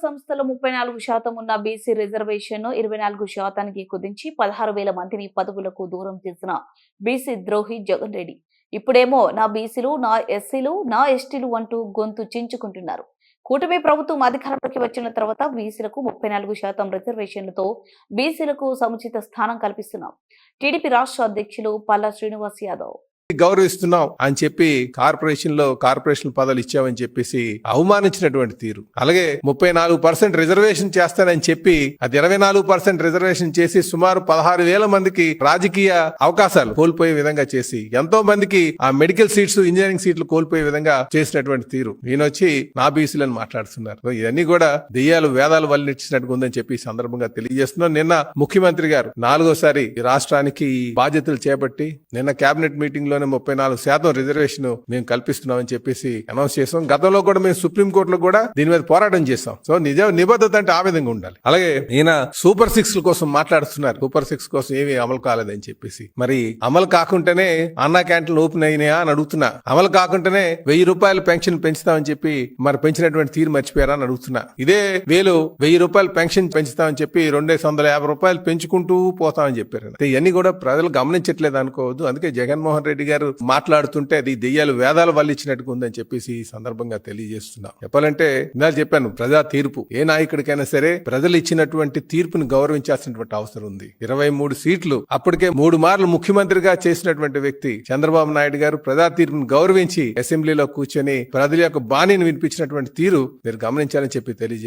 సంస్థలు 34% ఉన్న BC reservation 24% కుదించి 16,000 మందిని పదవులకు దూరం చేసిన బీసీ ద్రోహి జగన్ రెడ్డి ఇప్పుడేమో నా బీసీలు, నా ఎస్సీలు, నా ఎస్టీలు అంటూ గొంతు చించుకుంటున్నారు. కూటమి ప్రభుత్వం అధికారంలోకి వచ్చిన తర్వాత బీసీలకు 34% రిజర్వేషన్లతో బీసీలకు సముచిత స్థానం కల్పిస్తున్నాం. టీడీపీ రాష్ట్ర అధ్యక్షులు పల్లా శ్రీనివాస్ యాదవ్ గౌరవిస్తున్నాం అని చెప్పి కార్పొరేషన్ పదవులు ఇచ్చామని చెప్పేసి అవమానించినటువంటి తీరు. అలాగే 34% రిజర్వేషన్ చేస్తానని చెప్పి అది 24% రిజర్వేషన్ చేసి సుమారు 16,000 మందికి రాజకీయ అవకాశాలు కోల్పోయే విధంగా చేసి ఎంతో మందికి ఆ మెడికల్ సీట్స్, ఇంజనీరింగ్ సీట్లు కోల్పోయే విధంగా చేసినటువంటి తీరు. ఈయనొచ్చి నా బీసీలను మాట్లాడుతున్నారు. ఇవన్నీ కూడా దెయ్యాలు వేదాలు వల్లించినట్టుగా ఉందని చెప్పి ఈ సందర్భంగా తెలియజేస్తున్నాం. నిన్న ముఖ్యమంత్రి గారు 4వ ఈ రాష్ట్రానికి బాధ్యతలు చేపట్టి నిన్న కేబినెట్ మీటింగ్ లో 34% రిజర్వేషన్ మేము కల్పిస్తున్నామని చెప్పేసి అనౌన్స్ చేసాం. గతంలో కూడా మేము సుప్రీంకోర్టులో కూడా దీని మీద పోరాటం చేస్తాం. సో నిబద్ధత అంటే ఆ విధంగా ఉండాలి. అలాగే ఈయన సూపర్ 6 కోసం మాట్లాడుతున్నారు. సూపర్ 6 కోసం ఏమీ అమలు కాలేదని చెప్పేసి. మరి అమలు కాకుండానే అన్నా క్యాంటీన్లు ఓపెన్ అయినాయా అని అడుగుతున్నా. అమలు కాకుండానే 1,000 రూపాయలు పెన్షన్ పెంచుతామని చెప్పి మరి పెంచినటువంటి తీరు మర్చిపోయారా అని అడుగుతున్నా. ఇదే 1,000 రూపాయలు పెన్షన్ పెంచుతామని చెప్పి 250 రూపాయలు పెంచుకుంటూ పోతామని చెప్పారు. ఇవన్నీ కూడా ప్రజలు గమనించట్లేదు అనుకోవద్దు. అందుకే జగన్మోహన్ రెడ్డి గారు మాట్లాడుతుంటే అది దెయ్యాలు వేదాలు వల్లించినట్టుగా ఉందని చెప్పేసి ఈ సందర్భంగా తెలియజేస్తున్నాం. చెప్పాలంటే ఇందాక చెప్పాను, ప్రజా తీర్పు ఏ నాయకుడికైనా సరే ప్రజలు ఇచ్చినటువంటి తీర్పుని గౌరవించాల్సినటువంటి అవసరం ఉంది. 23 సీట్లు అప్పటికే 3 మార్లు ముఖ్యమంత్రిగా చేసినటువంటి వ్యక్తి చంద్రబాబు నాయుడు గారు ప్రజా తీర్పును గౌరవించి అసెంబ్లీలో కూర్చొని ప్రజల యొక్క బాణిని వినిపించినటువంటి తీరు మీరు గమనించాలని చెప్పి తెలియజేస్తారు.